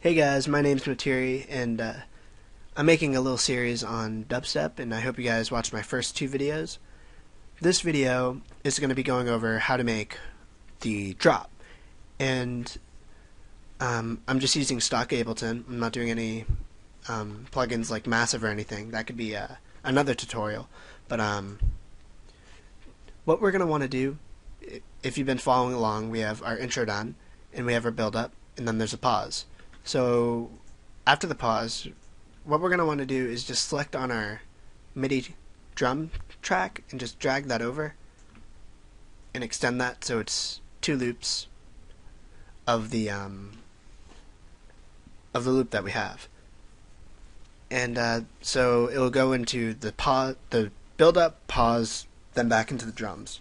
Hey guys, my name's Metiri, and I'm making a little series on dubstep, and I hope you guys watched my first two videos. This video is going to be going over how to make the drop, and I'm just using stock Ableton. I'm not doing any plugins like Massive or anything. That could be another tutorial, but what we're going to want to do, if you've been following along, we have our intro done, and we have our build up, and then there's a pause. So after the pause, what we're going to want to do is just select on our MIDI drum track and just drag that over and extend that so it's two loops of the loop that we have. And so it will go into the build up, pause, then back into the drums.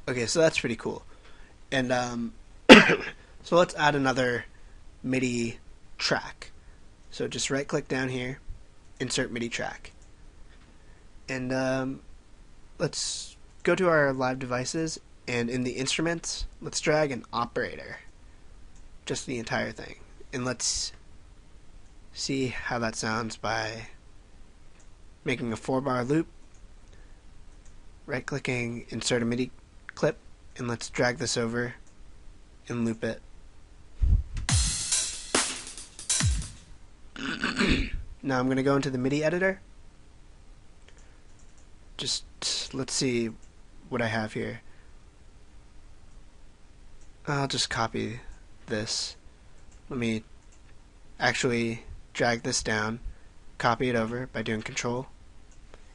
Okay, so that's pretty cool. And so let's add another MIDI track. So just right click down here, insert MIDI track. And let's go to our live devices, and in the instruments, let's drag an operator. Just the entire thing. And let's see how that sounds by making a 4-bar loop, right clicking, insert a MIDI clip, and let's drag this over and loop it. Now I'm going to go into the MIDI editor. Just let's see what I have here. I'll just copy this. Let me actually drag this down, copy it over by doing Control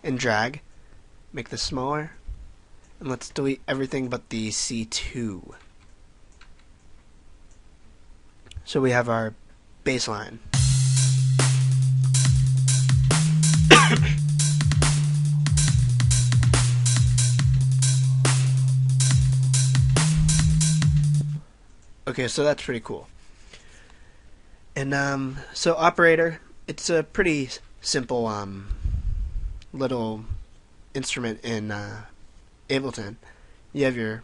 and drag, make this smaller. And let's delete everything but the C2. So we have our bass line. Okay, so that's pretty cool. And so operator, it's a pretty simple little instrument in Ableton. You have your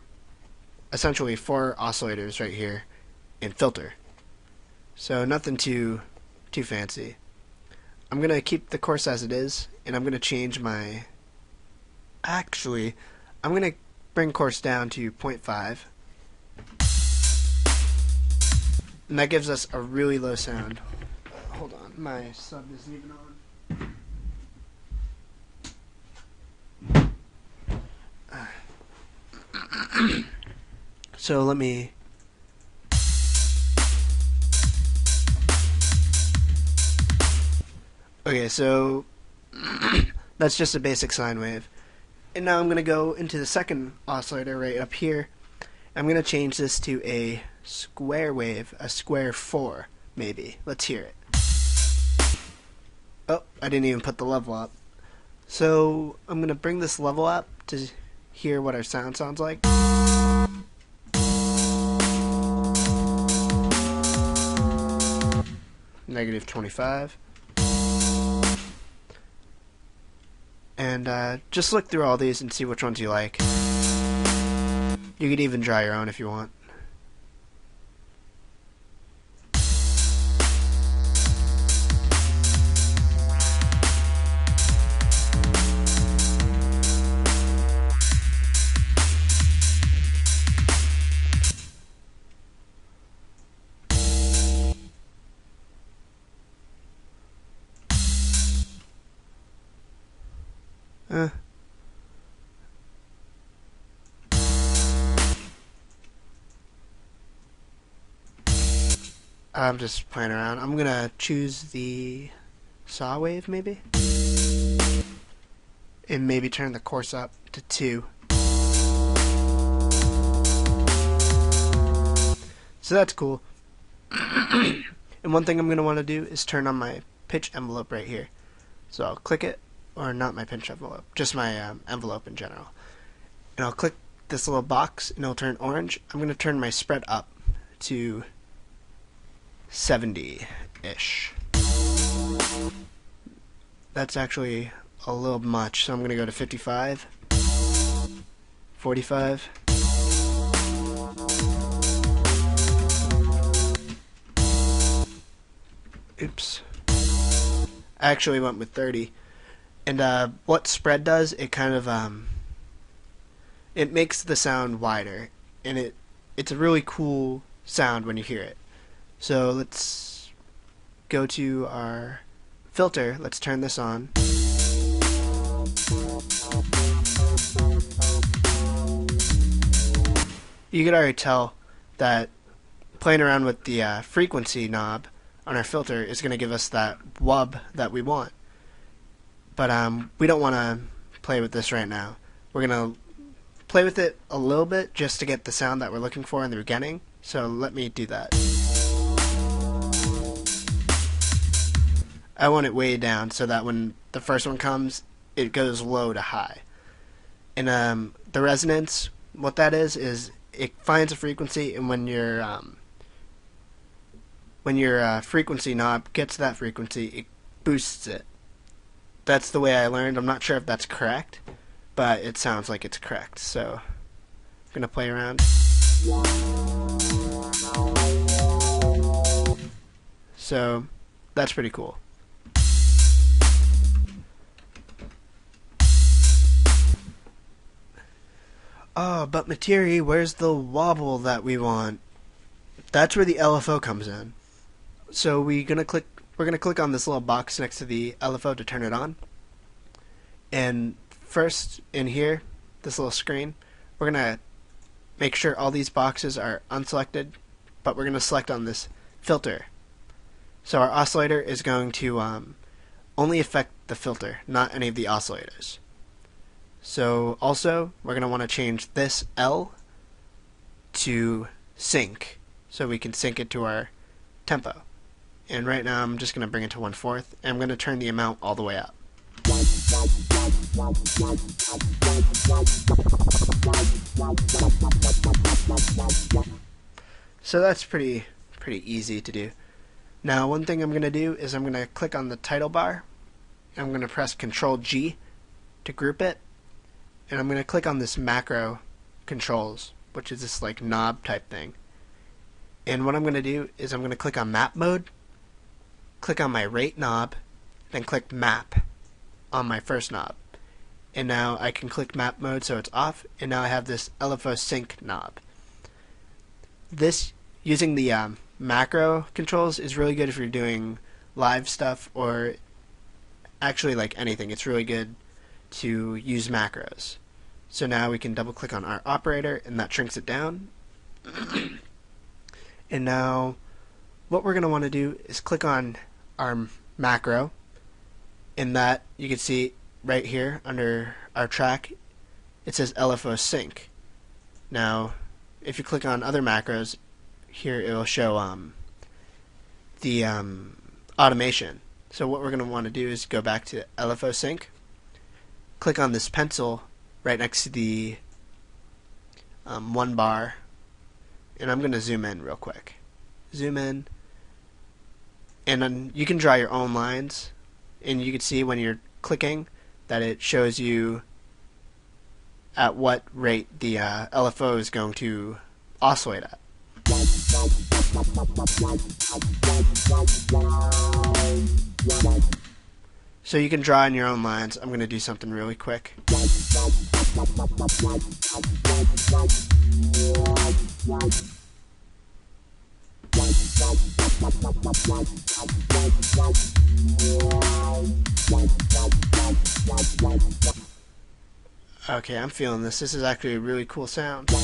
essentially 4 oscillators right here and filter. So nothing too fancy. I'm gonna keep the course as it is, and I'm gonna change my. Actually, I'm gonna bring course down to 0.5, and that gives us a really low sound. Hold on, my sub isn't even on. So let me. Okay, so that's just a basic sine wave. And now I'm going to go into the second oscillator right up here. I'm going to change this to a square wave, a square 4 maybe. Let's hear it. Oh, I didn't even put the level up. So I'm going to bring this level up to hear what our sound sounds like. -25. And just look through all these and see which ones you like. You could even draw your own if you want. I'm just playing around. I'm gonna choose the saw wave maybe, and maybe turn the course up to 2. So that's cool. And one thing I'm gonna want to do is turn on my pitch envelope right here. So I'll click it, or not my pitch envelope, just my envelope in general. And I'll click this little box and it'll turn orange. I'm going to turn my spread up to 70-ish. That's actually a little much, so I'm going to go to 55, 45. Oops. I actually went with 30. And what spread does, it kind of it makes the sound wider, and it's a really cool sound when you hear it. So let's go to our filter. Let's turn this on. You could already tell that playing around with the frequency knob on our filter is going to give us that wub that we want. But we don't want to play with this right now. We're going to play with it a little bit just to get the sound that we're looking for in the beginning. So let me do that. I want it way down so that when the first one comes, it goes low to high. And the resonance, what that is it finds a frequency, and when your frequency knob gets to that frequency, it boosts it. That's the way I learned. I'm not sure if that's correct, but it sounds like it's correct. So I'm going to play around. So that's pretty cool. Oh, but Metiri, where's the wobble that we want? That's where the LFO comes in. So we're gonna click on this little box next to the LFO to turn it on. And first in here, this little screen, we're gonna make sure all these boxes are unselected, but we're gonna select on this filter. So our oscillator is going to only affect the filter, not any of the oscillators. So also, we're going to want to change this L to sync, so we can sync it to our tempo. And right now I'm just going to bring it to 1/4, and I'm going to turn the amount all the way up. So that's pretty easy to do. Now one thing I'm going to do is I'm going to click on the title bar. I'm going to press Ctrl G to group it. And I'm going to click on this macro controls, which is this like knob type thing. And what I'm going to do is I'm going to click on map mode, click on my rate knob, then click map on my first knob. And now I can click map mode so it's off, and now I have this LFO sync knob. This, using the macro controls, is really good if you're doing live stuff or actually like anything. It's really good to use macros. So now we can double click on our operator, and that shrinks it down. And now what we're going to want to do is click on our macro, and that you can see right here under our track it says LFO sync. Now if you click on other macros here, it will show the automation. So what we're going to want to do is go back to LFO sync, click on this pencil right next to the one bar, and I'm going to zoom in real quick. Zoom in, and then you can draw your own lines, and you can see when you're clicking that it shows you at what rate the LFO is going to oscillate at. So you can draw in your own lines. I'm going to do something really quick. Okay, I'm feeling this. This is actually a really cool sound. Whoa,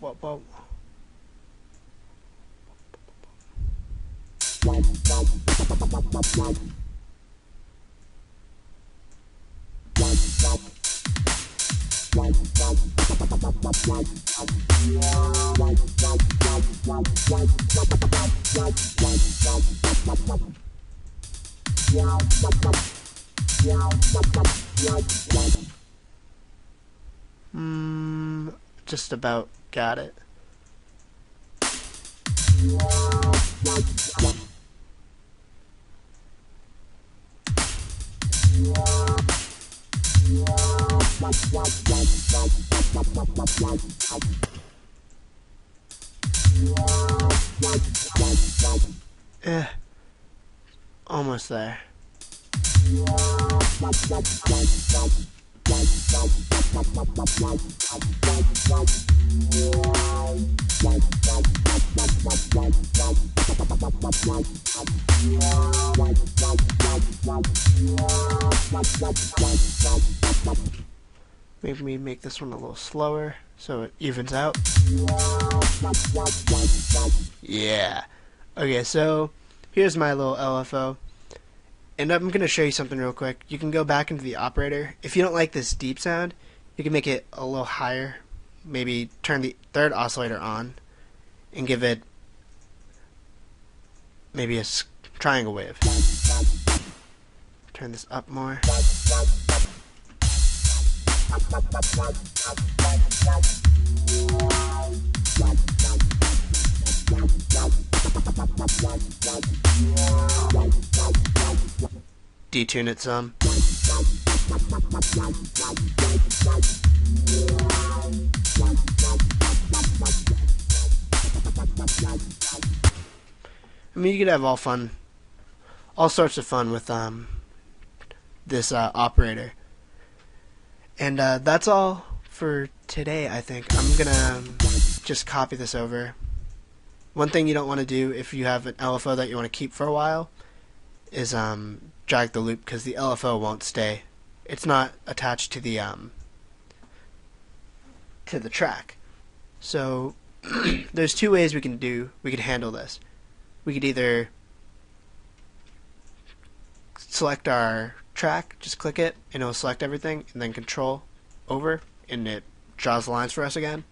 whoa, whoa. Just about got it. Almost there. Maybe make this one a little slower so it evens out. Yeah. Okay, so here's my little LFO. And I'm going to show you something real quick. You can go back into the operator. If you don't like this deep sound, you can make it a little higher. Maybe turn the third oscillator on and give it maybe a triangle wave. Turn this up more. Detune it some. I mean, you could have all sorts of fun with this operator. And that's all for today, I think. I'm gonna just copy this over. One thing you don't want to do if you have an LFO that you want to keep for a while is drag the loop, because the LFO won't stay. It's not attached to the track. So there's two ways we could handle this. We could either select our track, just click it, and it'll select everything, and then Control over, and it draws the lines for us again.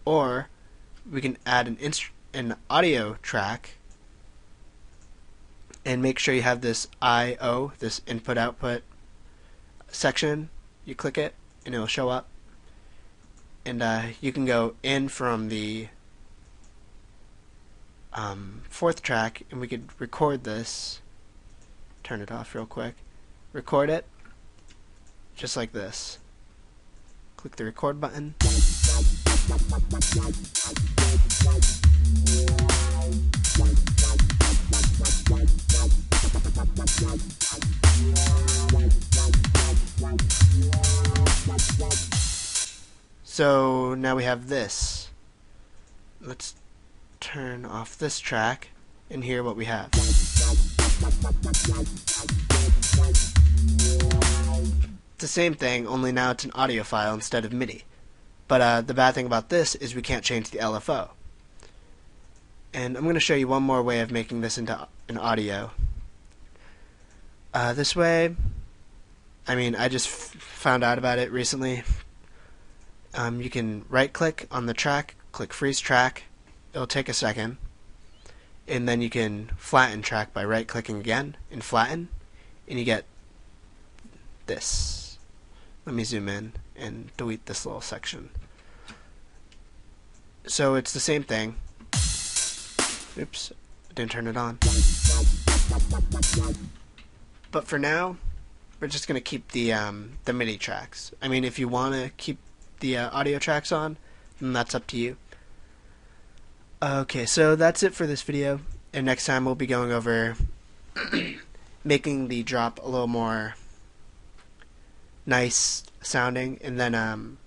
Or we can add an audio track, and make sure you have this I/O, this input-output section. You click it, and it'll show up. And you can go in from the fourth track, and we could record this. Turn it off real quick. Record it just like this. Click the record button. So now we have this. Let's turn off this track and hear what we have. It's the same thing, only now it's an audio file instead of MIDI. But the bad thing about this is we can't change the LFO. And I'm going to show you one more way of making this into an audio. This way, I mean, I just found out about it recently. You can right-click on the track, click Freeze Track. It'll take a second. And then you can flatten track by right-clicking again and flatten. And you get this. Let me zoom in and delete this little section. So it's the same thing. Oops, I didn't turn it on. But for now, we're just going to keep the MIDI tracks. I mean, if you want to keep the audio tracks on, then that's up to you. Okay, so that's it for this video. And next time we'll be going over making the drop a little more nice sounding, and then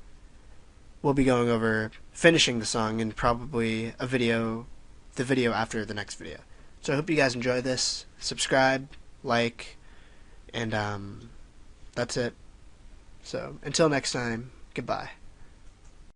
we'll be going over finishing the song and probably the video after the next video. So I hope you guys enjoy this. Subscribe, like, and that's it. So until next time, goodbye.